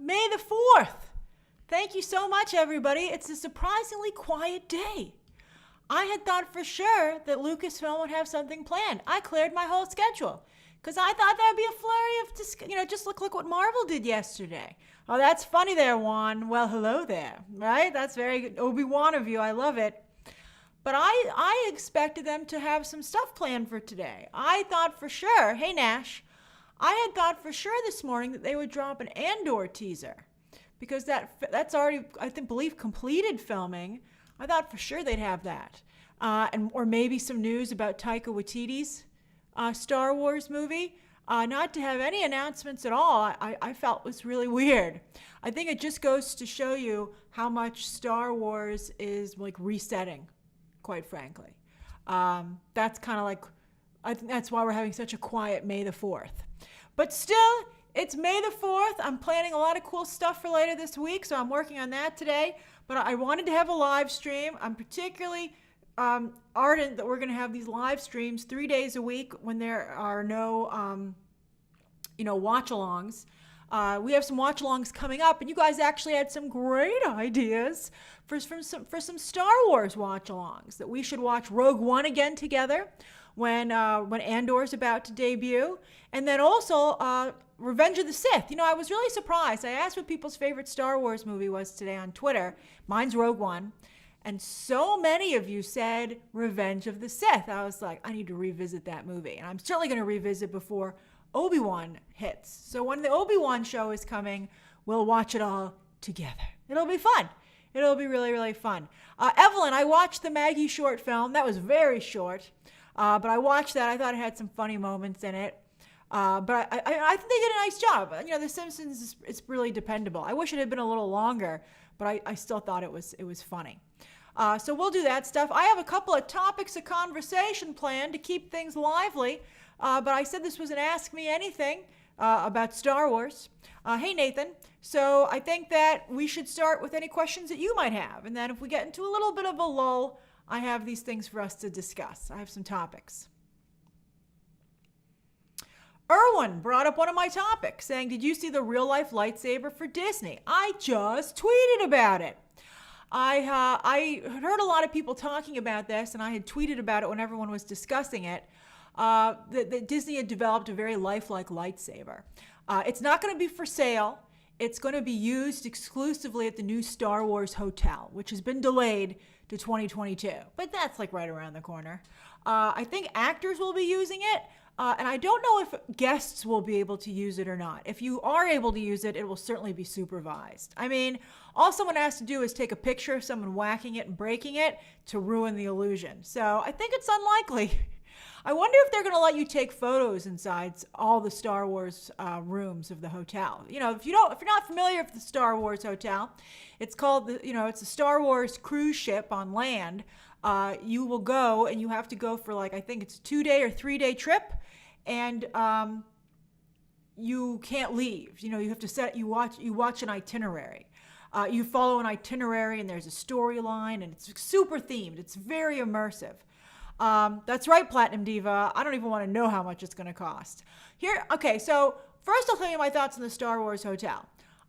May the 4th. Thank you so much, everybody. It's a surprisingly quiet day. I had thought for sure that Lucasfilm would have something planned. I cleared my whole schedule because I thought there'd be a flurry of just look what Marvel did yesterday. Oh, that's funny there, Juan. Well, hello there, right? That's very good. Obi-Wan of you. I love it. But I expected them to have some stuff planned for today. I thought for sure, hey, Nash, I had thought for sure this morning that they would drop an Andor teaser because that's already, believe, completed filming. I thought for sure they'd have that. Or maybe some news about Taika Waititi's Star Wars movie. Not to have any announcements at all, I felt was really weird. I think it just goes to show you how much Star Wars is like resetting, quite frankly. That's kind of like, I think that's why we're having such a quiet May the 4th. But still, it's May the 4th. I'm planning a lot of cool stuff for later this week, so I'm working on that today. But I wanted to have a live stream. I'm particularly ardent that we're going to have these live streams 3 days a week when there are no, watch-alongs. We have some watch-alongs coming up, and you guys actually had some great ideas for some Star Wars watch-alongs, that we should watch Rogue One again together when Andor's about to debut, and then also Revenge of the Sith. I was really surprised. I asked what people's favorite Star Wars movie was today on Twitter. Mine's Rogue One. And so many of you said Revenge of the Sith. I was like, I need to revisit that movie. And I'm certainly going to revisit before Obi-Wan hits. So when the Obi-Wan show is coming, we'll watch it all together. It'll be fun. It'll be really, really fun. Evelyn, I watched the Maggie short film. That was very short. But I watched that. I thought it had some funny moments in it. But I think they did a nice job. The Simpsons is really dependable. I wish it had been a little longer, but I still thought it was funny. So we'll do that stuff. I have a couple of topics of conversation planned to keep things lively. But I said this was an Ask Me Anything about Star Wars. Hey, Nathan. So I think that we should start with any questions that you might have. And then if we get into a little bit of a lull, I have these things for us to discuss. I have some topics. Erwin brought up one of my topics, saying, did you see the real-life lightsaber for Disney? I just tweeted about it. I heard a lot of people talking about this, and I had tweeted about it when everyone was discussing it, that Disney had developed a very lifelike lightsaber. It's not going to be for sale. It's going to be used exclusively at the new Star Wars hotel, which has been delayed to 2022. But that's like right around the corner. I think actors will be using it. And I don't know if guests will be able to use it or not. If you are able to use it, it will certainly be supervised. I mean, all someone has to do is take a picture of someone whacking it and breaking it to ruin the illusion. So I think it's unlikely. I wonder if they're going to let you take photos inside all the Star Wars rooms of the hotel. If you're not familiar with the Star Wars hotel, it's called it's a Star Wars cruise ship on land. You will go, and you have to go for I think it's a 2-day or 3-day trip, and you can't leave. You have to you watch an itinerary. You follow an itinerary, and there's a storyline, and it's super themed. It's very immersive. That's right, Platinum Diva. I don't even want to know how much it's going to cost. Okay, so first I'll tell you my thoughts on the Star Wars hotel.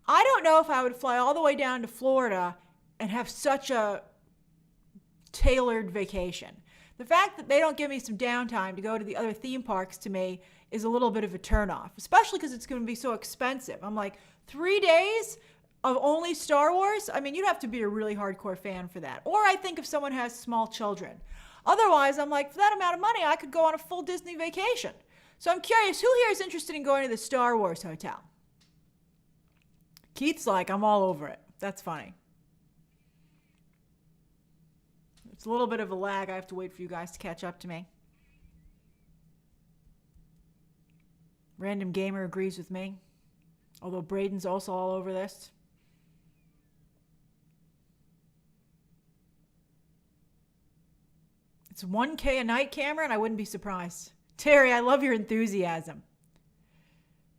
I don't know if I would fly all the way down to Florida and have such a tailored vacation. The fact that they don't give me some downtime to go to the other theme parks to me is a little bit of a turnoff, especially because it's going to be so expensive. I'm like, 3 days of only Star Wars? I mean, you'd have to be a really hardcore fan for that. Or I think if someone has small children. Otherwise, I'm like, for that amount of money, I could go on a full Disney vacation. So I'm curious, who here is interested in going to the Star Wars hotel? Keith's like, I'm all over it. That's funny. It's a little bit of a lag. I have to wait for you guys to catch up to me. Random Gamer agrees with me. Although Braden's also all over this. It's $1K a night, Cameron. I wouldn't be surprised. Terry, I love your enthusiasm.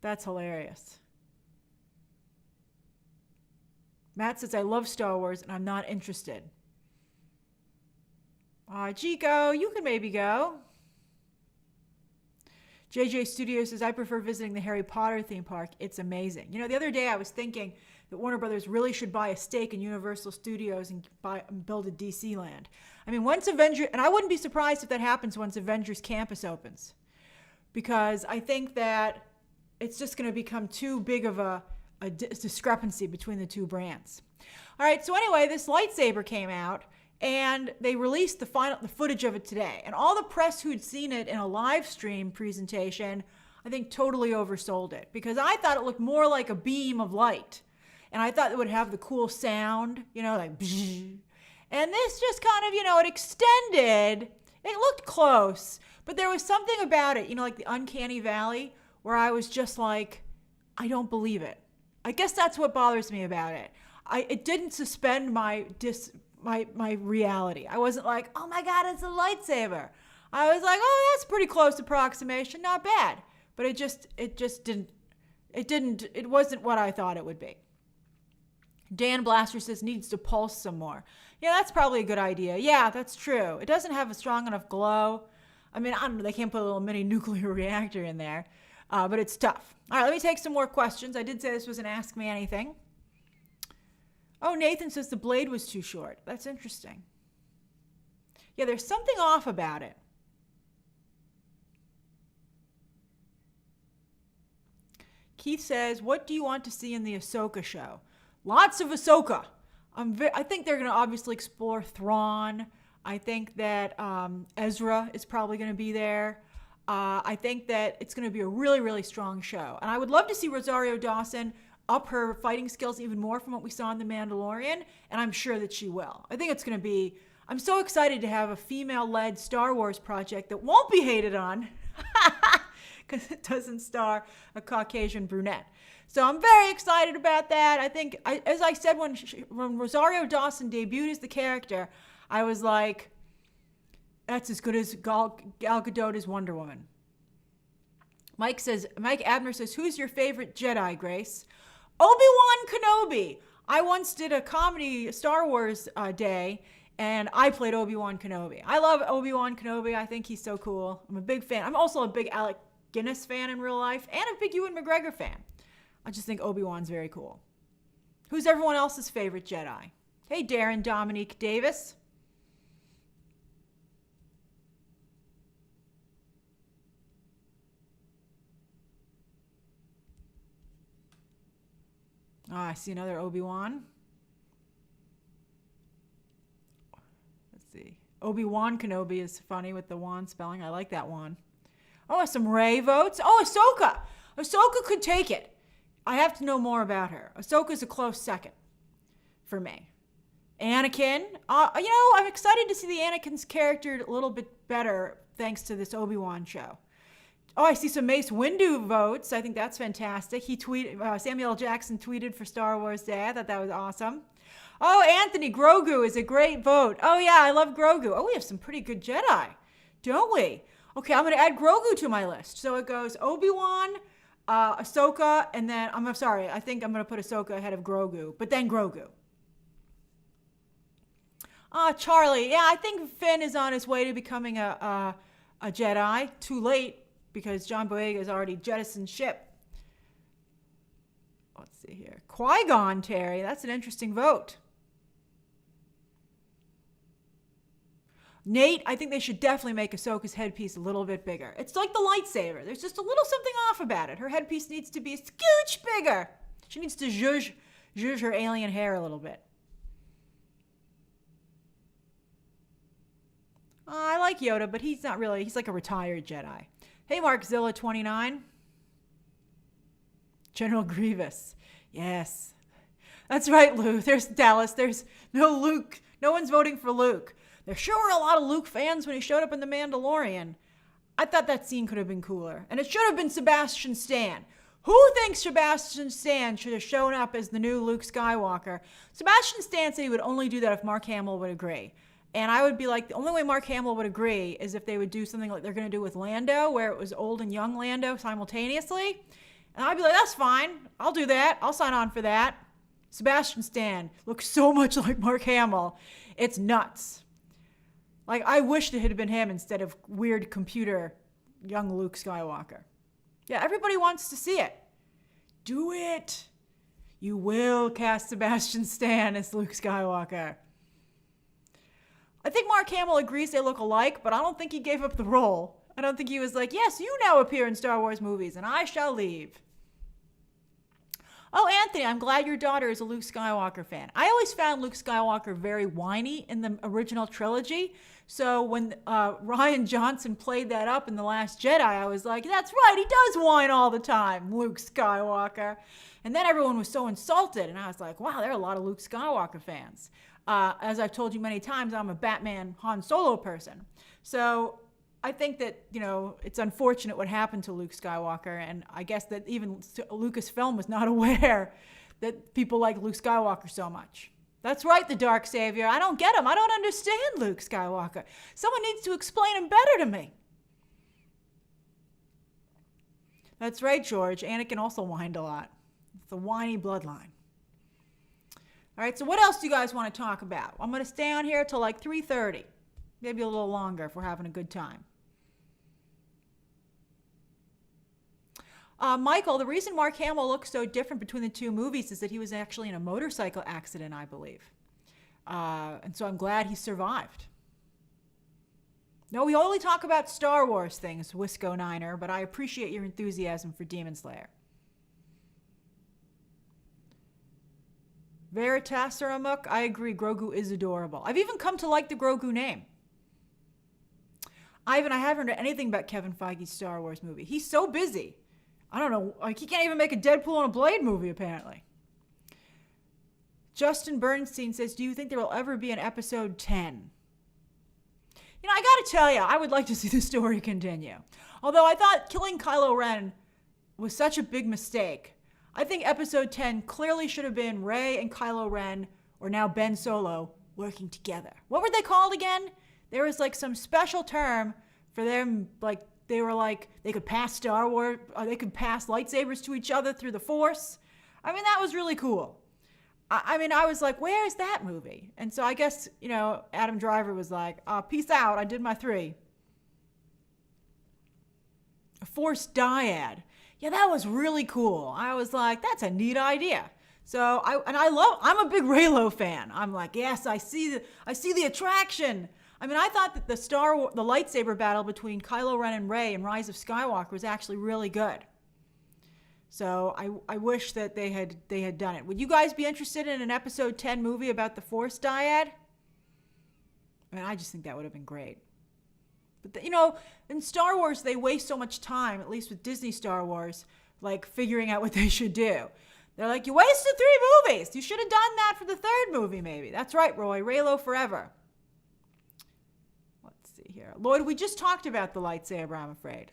That's hilarious. Matt says, I love Star Wars and I'm not interested. Chico, you could maybe go. JJ Studios says, I prefer visiting the Harry Potter theme park. It's amazing. You know, the other day I was thinking that Warner Brothers really should buy a stake in Universal Studios and build a DC land. I mean, and I wouldn't be surprised if that happens once Avengers Campus opens. Because I think that it's just going to become too big of a discrepancy between the two brands. All right, so anyway, this lightsaber came out, and they released the footage of it today. And all the press who'd seen it in a live stream presentation, I think totally oversold it. Because I thought it looked more like a beam of light. And I thought it would have the cool sound, you know, like bzzz. And this just kind of, you know, it extended. It looked close. But there was something about it, you know, like the uncanny valley, where I was just like, I don't believe it. I guess that's what bothers me about it. It didn't suspend my reality. I wasn't like, oh my God, it's a lightsaber. I was like, oh, that's pretty close approximation, not bad. But it wasn't what I thought it would be. Dan Blaster says needs to pulse some more. Yeah, that's probably a good idea. Yeah, that's true. It doesn't have a strong enough glow. I mean, I don't know, they can't put a little mini nuclear reactor in there, but it's tough. All right, let me take some more questions. I did say this was an Ask Me Anything. Oh, Nathan says the blade was too short. That's interesting. Yeah, there's something off about it. Keith says, what do you want to see in the Ahsoka show? Lots of Ahsoka. I think they're going to obviously explore Thrawn. I think that Ezra is probably going to be there. I think that it's going to be a really, really strong show. And I would love to see Rosario Dawson up her fighting skills even more from what we saw in The Mandalorian, and I'm sure that she will. I think it's going to be, I'm so excited to have a female-led Star Wars project that won't be hated on because it doesn't star a Caucasian brunette. So I'm very excited about that. I think, as I said, when Rosario Dawson debuted as the character, I was like, that's as good as Gal Gadot as Wonder Woman. Mike Abner says, who's your favorite Jedi, Grace? Obi-Wan Kenobi. I once did a comedy Star Wars day, and I played Obi-Wan Kenobi. I love Obi-Wan Kenobi. I think he's so cool. I'm a big fan. I'm also a big Alec Guinness fan in real life, and a big Ewan McGregor fan. I just think Obi-Wan's very cool. Who's everyone else's favorite Jedi? Hey, Darren Dominique Davis. I see another Obi-Wan. Let's see. Obi-Wan Kenobi is funny with the Wan spelling. I like that one. Oh, some Rey votes. Oh, Ahsoka. Ahsoka could take it. I have to know more about her. Ahsoka's a close second for me. Anakin. I'm excited to see the Anakin's character a little bit better thanks to this Obi-Wan show. Oh, I see some Mace Windu votes. I think that's fantastic. Samuel L. Jackson tweeted for Star Wars Day. I thought that was awesome. Oh, Anthony, Grogu is a great vote. Oh, yeah, I love Grogu. Oh, we have some pretty good Jedi, don't we? Okay, I'm going to add Grogu to my list. So it goes Obi-Wan, Ahsoka, and then, I think I'm going to put Ahsoka ahead of Grogu, but then Grogu. Charlie, yeah, I think Finn is on his way to becoming a Jedi. Too late, because John Boyega has already jettisoned ship. Let's see here. Qui-Gon, Terry. That's an interesting vote. Nate, I think they should definitely make Ahsoka's headpiece a little bit bigger. It's like the lightsaber. There's just a little something off about it. Her headpiece needs to be a scooch bigger. She needs to zhuzh her alien hair a little bit. I like Yoda, but he's not really. He's like a retired Jedi. Hey, Markzilla 29. General Grievous. Yes. That's right, Luke. There's Dallas. There's no Luke. No one's voting for Luke. There sure were a lot of Luke fans when he showed up in The Mandalorian. I thought that scene could have been cooler. And it should have been Sebastian Stan. Who thinks Sebastian Stan should have shown up as the new Luke Skywalker? Sebastian Stan said he would only do that if Mark Hamill would agree. And I would be like, the only way Mark Hamill would agree is if they would do something like they're going to do with Lando, where it was old and young Lando simultaneously. And I'd be like, that's fine. I'll do that. I'll sign on for that. Sebastian Stan looks so much like Mark Hamill. It's nuts. Like, I wished it had been him instead of weird computer young Luke Skywalker. Yeah, everybody wants to see it. Do it. You will cast Sebastian Stan as Luke Skywalker. I think Mark Hamill agrees they look alike, but I don't think he gave up the role. I don't think he was like, yes, you now appear in Star Wars movies, and I shall leave. Oh, Anthony, I'm glad your daughter is a Luke Skywalker fan. I always found Luke Skywalker very whiny in the original trilogy. So when Rian Johnson played that up in The Last Jedi, I was like, that's right, he does whine all the time, Luke Skywalker. And then everyone was so insulted, and I was like, wow, there are a lot of Luke Skywalker fans. As I've told you many times, I'm a Batman Han Solo person. So I think that, it's unfortunate what happened to Luke Skywalker, and I guess that even Lucasfilm was not aware that people like Luke Skywalker so much. That's right, the Dark Savior. I don't get him. I don't understand Luke Skywalker. Someone needs to explain him better to me. That's right, George. Anakin also whined a lot. It's a whiny bloodline. All right, so what else do you guys want to talk about? I'm going to stay on here till like 3:30. Maybe a little longer if we're having a good time. Michael, the reason Mark Hamill looks so different between the two movies is that he was actually in a motorcycle accident, I believe. And so I'm glad he survived. No, we only talk about Star Wars things, Wisco Niner, but I appreciate your enthusiasm for Demon Slayer. Veritas or Amok, I agree, Grogu is adorable. I've even come to like the Grogu name. I haven't heard anything about Kevin Feige's Star Wars movie. He's so busy. I don't know, like he can't even make a Deadpool and a Blade movie, apparently. Justin Bernstein says, do you think there will ever be an episode 10? I gotta tell you, I would like to see the story continue. Although I thought killing Kylo Ren was such a big mistake. I think episode 10 clearly should have been Rey and Kylo Ren, or now Ben Solo, working together. What were they called again? There was like some special term for them, like they were like, they could pass Star Wars, or they could pass lightsabers to each other through the Force. I mean, that was really cool. I was like, where is that movie? And so I guess, Adam Driver was like, peace out, I did my 3. A Force dyad. Yeah, that was really cool. I was like, that's a neat idea. So I'm a big Reylo fan. I'm like, yes, I see the attraction. I thought that the lightsaber battle between Kylo Ren and Rey in Rise of Skywalker was actually really good. So I wish that they had done it. Would you guys be interested in an episode 10 movie about the Force dyad? I just think that would have been great. But in Star Wars, they waste so much time, at least with Disney Star Wars, like figuring out what they should do. They're like, you wasted 3 movies. You should have done that for the 3rd movie, maybe. That's right, Roy. Reylo forever. Let's see here. Lloyd, we just talked about the lightsaber, I'm afraid.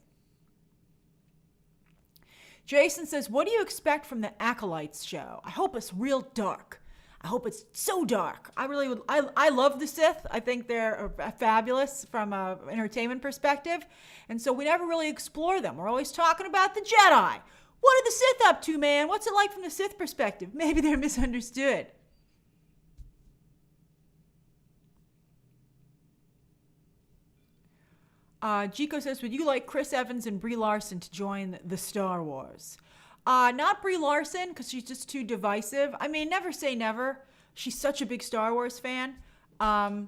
Jason says, what do you expect from the Acolytes show? I hope it's real dark. I hope it's so dark. I love the Sith. I think they're fabulous from an entertainment perspective. And so we never really explore them. We're always talking about the Jedi. What are the Sith up to, man? What's it like from the Sith perspective? Maybe they're misunderstood. Jico says, would you like Chris Evans and Brie Larson to join the Star Wars? Not Brie Larson, because she's just too divisive. Never say never. She's such a big Star Wars fan. But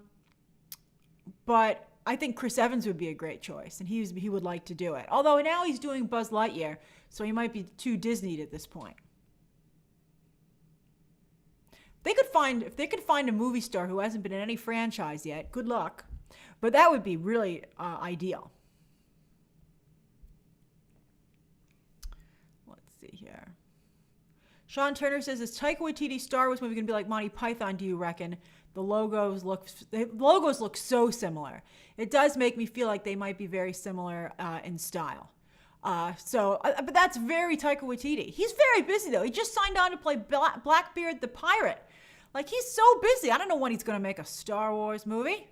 I think Chris Evans would be a great choice, and he would like to do it. Although now he's doing Buzz Lightyear, so he might be too Disneyed at this point. If they could find a movie star who hasn't been in any franchise yet, good luck. But that would be really ideal. Let's see here. Sean Turner says, is Taika Waititi's Star Wars movie going to be like Monty Python, do you reckon? The logos look so similar. It does make me feel like they might be very similar in style. But that's very Taika Waititi. He's very busy, though. He just signed on to play Blackbeard the Pirate. Like, he's so busy. I don't know when he's going to make a Star Wars movie.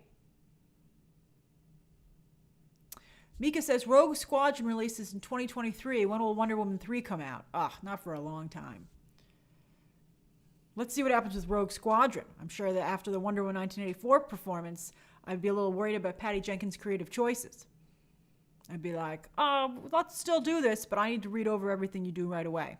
Mika says, Rogue Squadron releases in 2023. When will Wonder Woman 3 come out? Not for a long time. Let's see what happens with Rogue Squadron. I'm sure that after the Wonder Woman 1984 performance, I'd be a little worried about Patty Jenkins' creative choices. I'd be like, let's still do this, but I need to read over everything you do right away.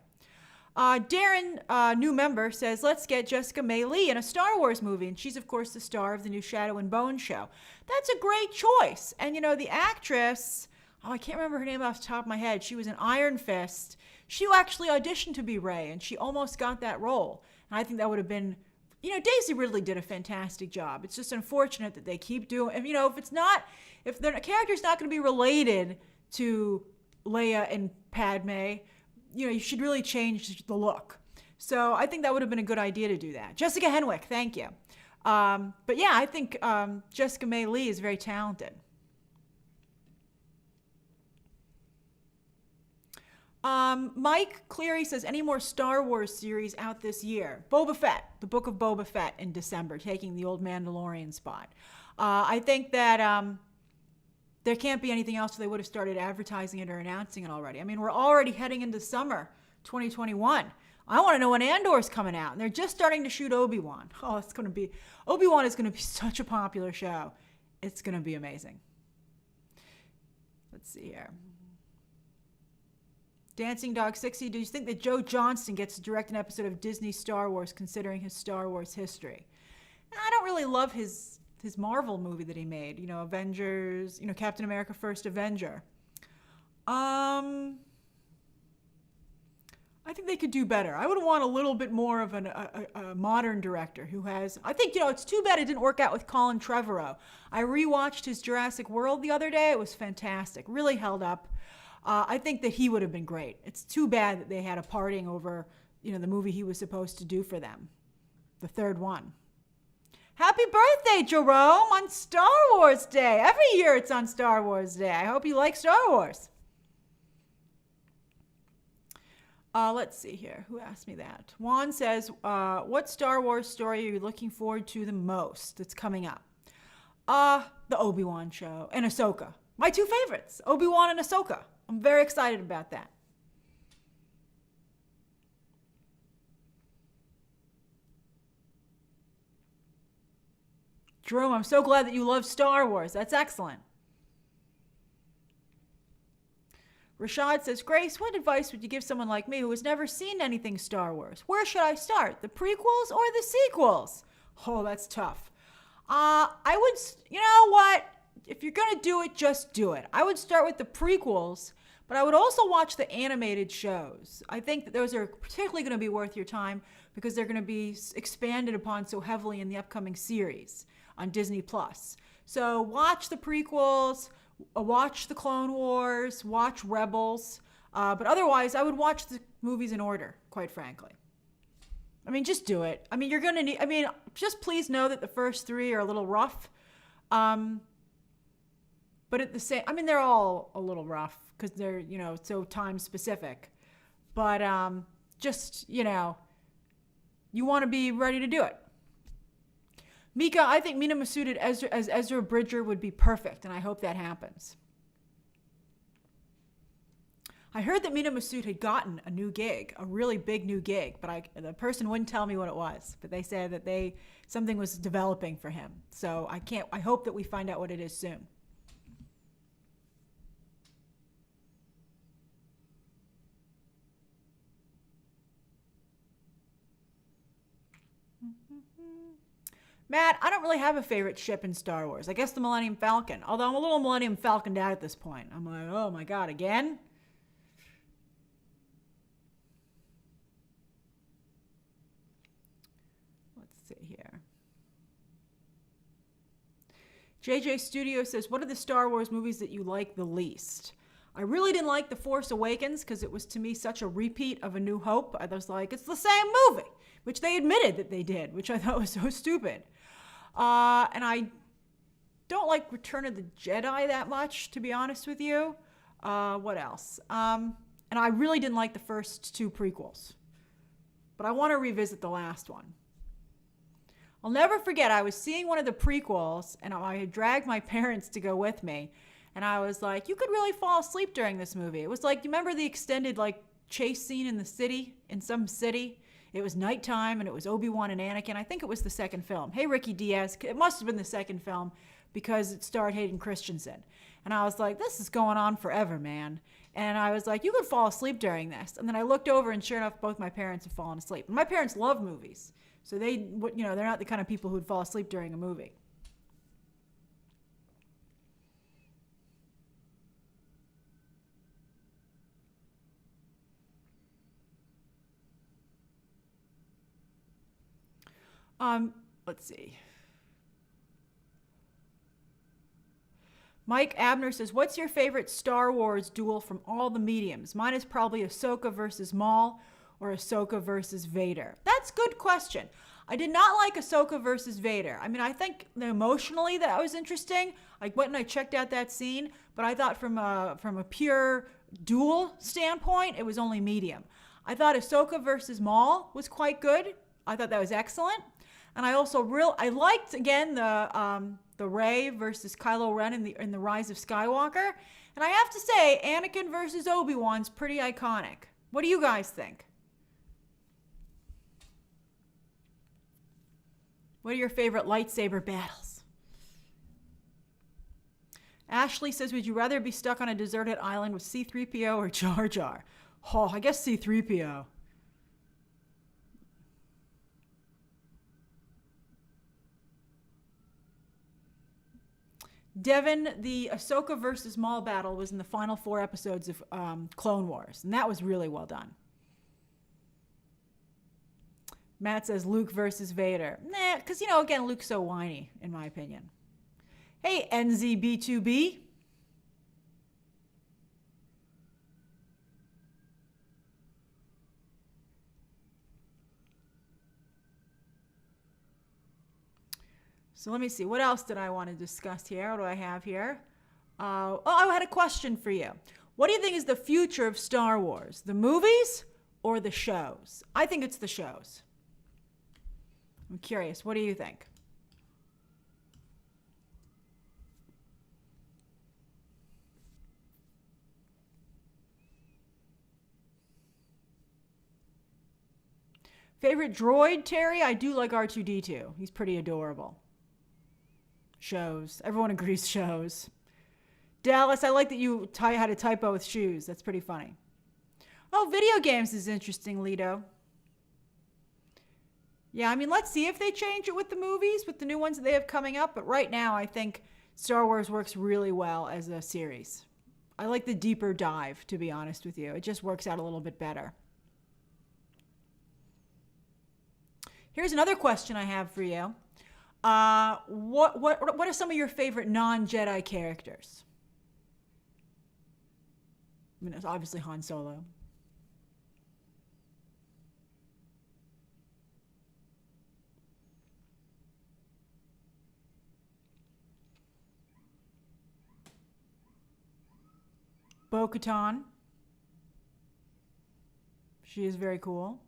Darren, new member, says, let's get Jessica May Lee in a Star Wars movie. And she's, of course, the star of the new Shadow and Bone show. That's a great choice. And, the actress, I can't remember her name off the top of my head. She was in Iron Fist. She actually auditioned to be Rey, and she almost got that role. And I think that would have been, Daisy Ridley did a fantastic job. It's just unfortunate that they keep doing, if the character's not going to be related to Leia and Padme, you should really change the look. So I think that would have been a good idea to do that. Jessica Henwick, thank you. But yeah, I think Jessica May Lee is very talented. Mike Cleary says, any more Star Wars series out this year? Boba Fett, the Book of Boba Fett in December, taking the old Mandalorian spot. I think that there can't be anything else, so they would have started advertising it or announcing it already. I mean, we're already heading into summer 2021. I want to know when Andor's coming out, and they're just starting to shoot Obi-Wan. Obi-Wan is going to be such a popular show. It's going to be amazing. Let's see here. Dancing Dog 60, do you think that Joe Johnston gets to direct an episode of Disney Star Wars considering his Star Wars history? I don't really love his Marvel movie that he made, Avengers, Captain America First Avenger. I think they could do better. I would want a little bit more of a modern director who has, I think, it's too bad it didn't work out with Colin Trevorrow. I rewatched his Jurassic World the other day. It was fantastic. Really held up. I think that he would have been great. It's too bad that they had a parting over, the movie he was supposed to do for them. The third one. Happy birthday, Jerome, on Star Wars Day. Every year it's on Star Wars Day. I hope you like Star Wars. Let's see here. Who asked me that? Juan says, what Star Wars story are you looking forward to the most that's coming up? The Obi-Wan show and Ahsoka. My two favorites, Obi-Wan and Ahsoka. I'm very excited about that. Jerome, I'm so glad that you love Star Wars. That's excellent. Rashad says, Grace, what advice would you give someone like me who has never seen anything Star Wars? Where should I start? The prequels or the sequels? Oh, that's tough. I would, you know what? If you're going to do it, just do it. I would start with the prequels, but I would also watch the animated shows. I think that those are particularly going to be worth your time because they're going to be expanded upon so heavily in the upcoming series on Disney+. So watch the prequels, watch the Clone Wars, watch Rebels. But otherwise, I would watch the movies in order, quite frankly. I mean, just do it. I mean, you're going to need, just please know that the first three are a little rough. But at the same, they're all a little rough because they're, so time specific. But just, you want to be ready to do it. Mika, I think Mina Massoud as Ezra Bridger would be perfect, and I hope that happens. I heard that Mina Massoud had gotten a new gig, a really big new gig, but the person wouldn't tell me what it was. But they said that something was developing for him. So I hope that we find out what it is soon. Matt, I don't really have a favorite ship in Star Wars. I guess the Millennium Falcon. Although I'm a little Millennium Falconed out at this point. I'm like, oh my God, again? Let's see here. JJ Studio says, what are the Star Wars movies that you like the least? I really didn't like The Force Awakens because it was to me such a repeat of A New Hope. I was like, it's the same movie, which they admitted that they did, which I thought was so stupid. And I don't like Return of the Jedi that much, to be honest with you. What else? And I really didn't like the first two prequels. But I want to revisit the last one. I'll never forget, I was seeing one of the prequels, and I had dragged my parents to go with me. And I was like, you could really fall asleep during this movie. It was like, you remember the extended chase scene in some city? It was nighttime, and it was Obi-Wan and Anakin. I think it was the second film. Hey, Ricky Diaz. It must have been the second film. because it starred Hayden Christensen. And I was like, this is going on forever, man. And I was like, you could fall asleep during this. And then I looked over, and sure enough, both my parents had fallen asleep. And my parents love movies. So they're not the kind of people who'd fall asleep during a movie. Let's see. Mike Abner says, what's your favorite Star Wars duel from all the mediums? Mine is probably Ahsoka versus Maul or Ahsoka versus Vader. That's a good question. I did not like Ahsoka versus Vader. I mean, I think emotionally that was interesting. I went and I checked out that scene, but I thought from a pure duel standpoint, it was only medium. I thought Ahsoka versus Maul was quite good. I thought that was excellent. And I also I liked, again, the Rey versus Kylo Ren in the Rise of Skywalker. And I have to say, Anakin versus Obi-Wan's pretty iconic. What do you guys think? What are your favorite lightsaber battles? Ashley says, would you rather be stuck on a deserted island with C-3PO or Jar Jar? Oh, I guess C-3PO. Devin, the Ahsoka versus Maul battle was in the final 4 episodes of Clone Wars, and that was really well done. Matt says Luke versus Vader. Nah, because, again, Luke's so whiny, in my opinion. Hey, NZB2B. So let me see. What else did I want to discuss here? What do I have here? I had a question for you. What do you think is the future of Star Wars? The movies or the shows? I think it's the shows. I'm curious. What do you think? Favorite droid, Terry? I do like R2-D2. He's pretty adorable. Shows. Everyone agrees shows. Dallas, I like that you had a typo with shoes. That's pretty funny. Oh, video games is interesting, Lido. Yeah, I mean, let's see if they change it with the movies, with the new ones that they have coming up. But right now, I think Star Wars works really well as a series. I like the deeper dive, to be honest with you. It just works out a little bit better. Here's another question I have for you. What are some of your favorite non-Jedi characters? I mean, it's obviously Han Solo. Bo-Katan. She is very cool.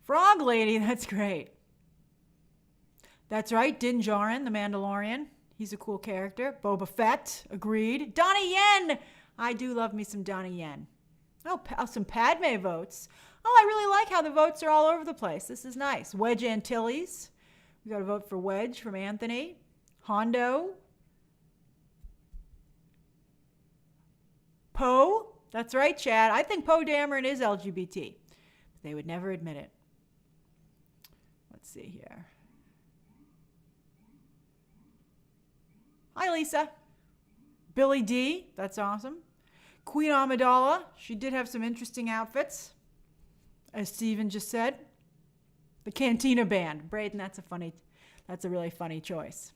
Frog Lady, that's great. That's right, Din Djarin, the Mandalorian. He's a cool character. Boba Fett, agreed. Donnie Yen! I do love me some Donnie Yen. Oh, some Padme votes. Oh, I really like how the votes are all over the place. This is nice. Wedge Antilles. We got a vote for Wedge from Anthony. Hondo. Poe. That's right, Chad. I think Poe Dameron is LGBT. But they would never admit it. Let's see here. Hi, Lisa. Billy D. That's awesome. Queen Amidala. She did have some interesting outfits, as Steven just said. The Cantina Band. Braden, that's a really funny choice.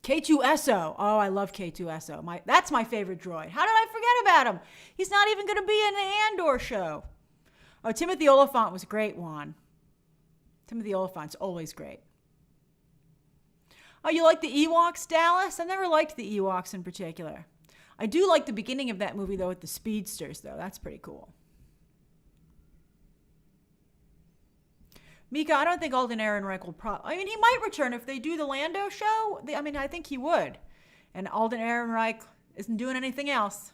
K2SO. Oh, I love K2SO. That's my favorite droid. How did I forget about him? He's not even going to be in the Andor show. Oh, Timothy Oliphant was great, Juan. Timothy Oliphant's always great. Oh, you like the Ewoks, Dallas? I never liked the Ewoks in particular. I do like the beginning of that movie, though, with the speedsters, though. That's pretty cool. Mika, I don't think Alden Ehrenreich will I mean, he might return if they do the Lando show. I think he would. And Alden Ehrenreich isn't doing anything else.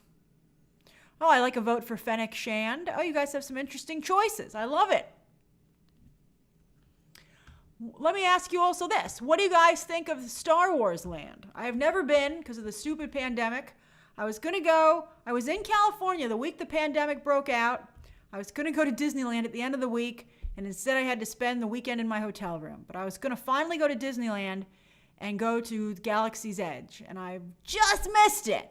Oh, I like a vote for Fennec Shand. Oh, you guys have some interesting choices. I love it. Let me ask you also this. What do you guys think of Star Wars Land? I have never been because of the stupid pandemic. I was going to go. I was in California the week the pandemic broke out. I was going to go to Disneyland at the end of the week, and instead I had to spend the weekend in my hotel room. But I was going to finally go to Disneyland and go to Galaxy's Edge, and I just missed it.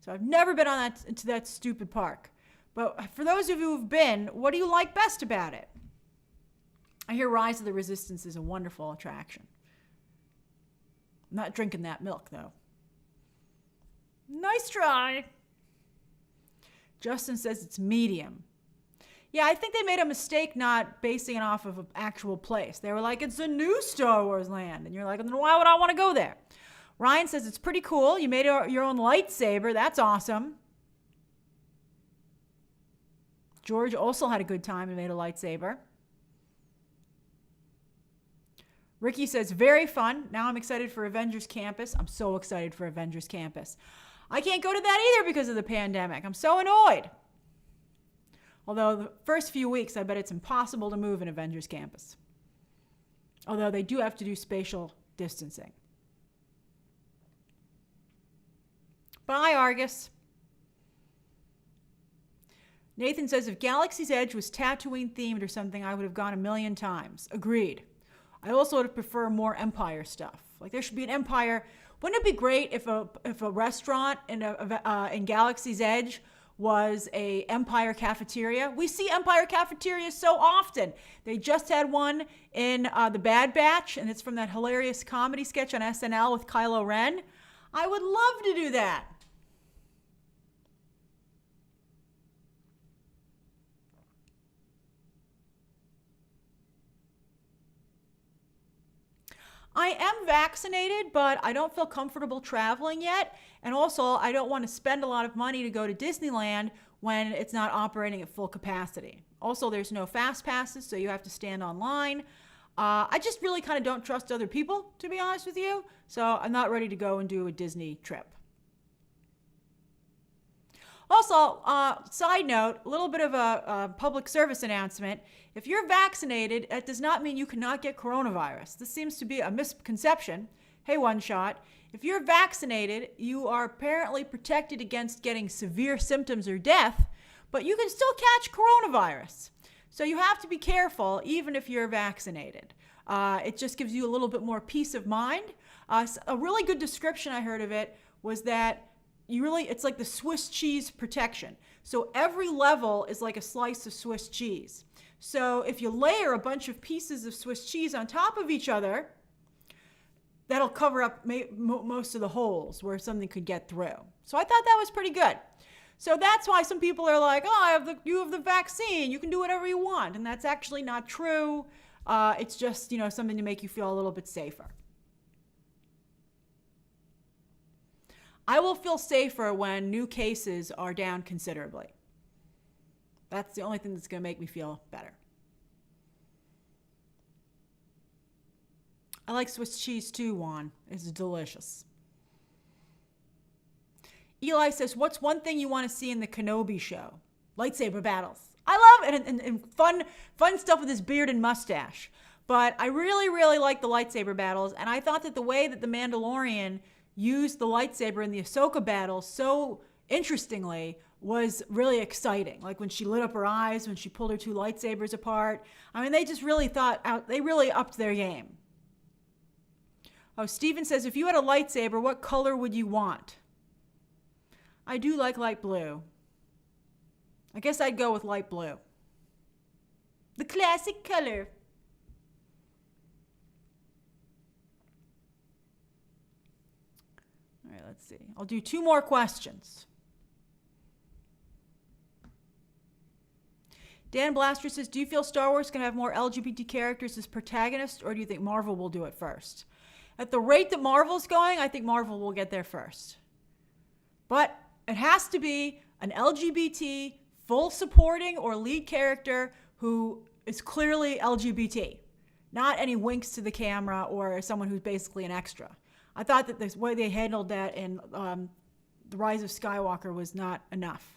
So I've never been on to that stupid park. But for those of you who've been, what do you like best about it? I hear Rise of the Resistance is a wonderful attraction. I'm not drinking that milk, though. Nice try. Justin says it's medium. Yeah, I think they made a mistake not basing it off of an actual place. They were like, it's a new Star Wars Land. And you're like, then why would I want to go there? Ryan says it's pretty cool. You made your own lightsaber. That's awesome. George also had a good time and made a lightsaber. Ricky says, very fun. Now I'm excited for Avengers Campus. I'm so excited for Avengers Campus. I can't go to that either because of the pandemic. I'm so annoyed. Although the first few weeks, I bet it's impossible to move in Avengers Campus. Although they do have to do spatial distancing. Bye, Argus. Nathan says, if Galaxy's Edge was Tatooine themed or something, I would have gone 1,000,000 times. Agreed. I also would prefer more Empire stuff. Like there should be an Empire. Wouldn't it be great if a restaurant in Galaxy's Edge was a Empire cafeteria? We see Empire cafeterias so often. They just had one in The Bad Batch, and it's from that hilarious comedy sketch on SNL with Kylo Ren. I would love to do that. I am vaccinated, but I don't feel comfortable traveling yet. And also, I don't want to spend a lot of money to go to Disneyland when it's not operating at full capacity. Also, there's no fast passes, so you have to stand online. I just really kind of don't trust other people, to be honest with you. So I'm not ready to go and do a Disney trip. Also, side note, a little bit of a public service announcement. If you're vaccinated, that does not mean you cannot get coronavirus. This seems to be a misconception. Hey, One Shot. If you're vaccinated, you are apparently protected against getting severe symptoms or death, but you can still catch coronavirus. So you have to be careful, even if you're vaccinated. It just gives you a little bit more peace of mind. A really good description I heard of it was that it's like the Swiss cheese protection. So every level is like a slice of Swiss cheese. So if you layer a bunch of pieces of Swiss cheese on top of each other, that'll cover up most of the holes where something could get through. So I thought that was pretty good. So that's why some people are like, oh, you have the vaccine, you can do whatever you want. And that's actually not true. It's just, something to make you feel a little bit safer. I will feel safer when new cases are down considerably. That's the only thing that's going to make me feel better. I like Swiss cheese too, Juan. It's delicious. Eli says, what's one thing you want to see in the Kenobi show? Lightsaber battles. I love it, and fun stuff with his beard and mustache. But I really, really like the lightsaber battles, and I thought that the way that the Mandalorian used the lightsaber in the Ahsoka battle so interestingly was really exciting. Like when she lit up her eyes, when she pulled her two lightsabers apart. I mean, they just really they really upped their game. Oh, Steven says, if you had a lightsaber, what color would you want? I do like light blue. I guess I'd go with light blue. The classic color. All right, let's see. I'll do 2 more questions. Dan Blaster says, do you feel Star Wars can have more LGBT characters as protagonists, or do you think Marvel will do it first? At the rate that Marvel's going, I think Marvel will get there first. But it has to be an LGBT, full supporting or lead character who is clearly LGBT. Not any winks to the camera or someone who's basically an extra. I thought that the way they handled that in The Rise of Skywalker was not enough.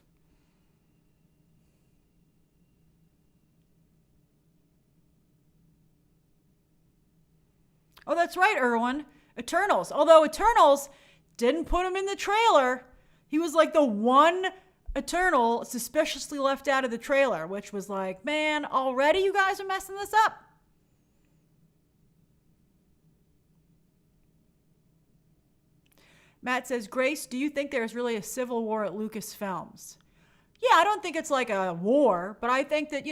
Oh, that's right, Erwin. Eternals. Although Eternals didn't put him in the trailer. He was like the one Eternal suspiciously left out of the trailer, which was like, man, already you guys are messing this up. Matt says, Grace, do you think there's really a civil war at Lucasfilms? Yeah, I don't think it's like a war, but I think that,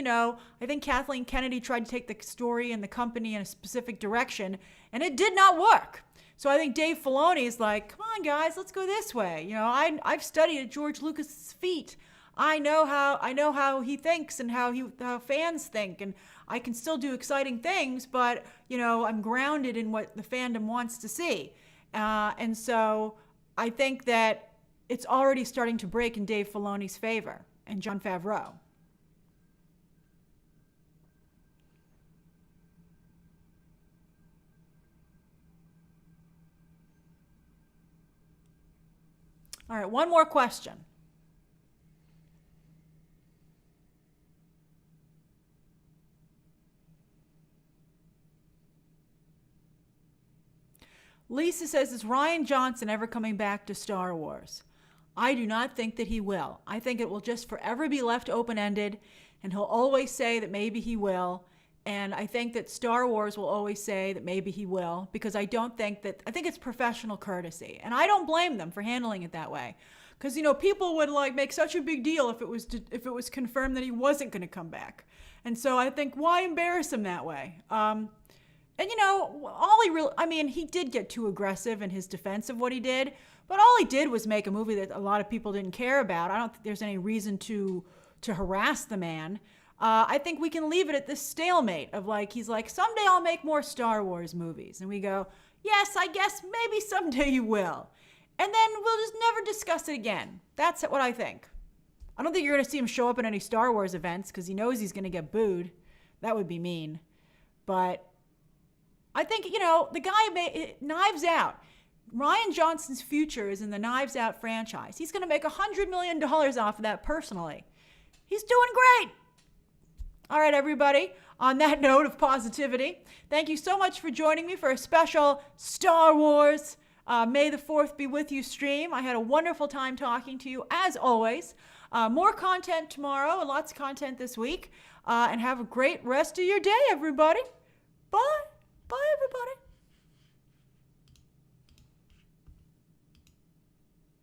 I think Kathleen Kennedy tried to take the story and the company in a specific direction, and it did not work. So I think Dave Filoni is like, come on, guys, let's go this way. I've studied at George Lucas's feet. I know how he thinks and how fans think, and I can still do exciting things, but, I'm grounded in what the fandom wants to see. And so I think that it's already starting to break in Dave Filoni's favor and Jon Favreau. All right, one more question. Lisa says, is Rian Johnson ever coming back to Star Wars? I do not think that he will. I think it will just forever be left open-ended, and he'll always say that maybe he will. And I think that Star Wars will always say that maybe he will, because I think it's professional courtesy. And I don't blame them for handling it that way. Because, people would make such a big deal if it was confirmed that he wasn't going to come back. And so I think, why embarrass him that way? And he did get too aggressive in his defense of what he did, but all he did was make a movie that a lot of people didn't care about. I don't think there's any reason to harass the man. I think we can leave it at this stalemate of he's like, someday I'll make more Star Wars movies. And we go, yes, I guess maybe someday you will. And then we'll just never discuss it again. That's what I think. I don't think you're going to see him show up at any Star Wars events because he knows he's going to get booed. That would be mean. But I think, the guy Knives Out. Rian Johnson's future is in the Knives Out franchise. He's going to make $100 million off of that personally. He's doing great. All right, everybody. On that note of positivity, thank you so much for joining me for a special Star Wars May the 4th be with you stream. I had a wonderful time talking to you, as always. More content tomorrow and lots of content this week. And have a great rest of your day, everybody. Bye. Bye, everybody.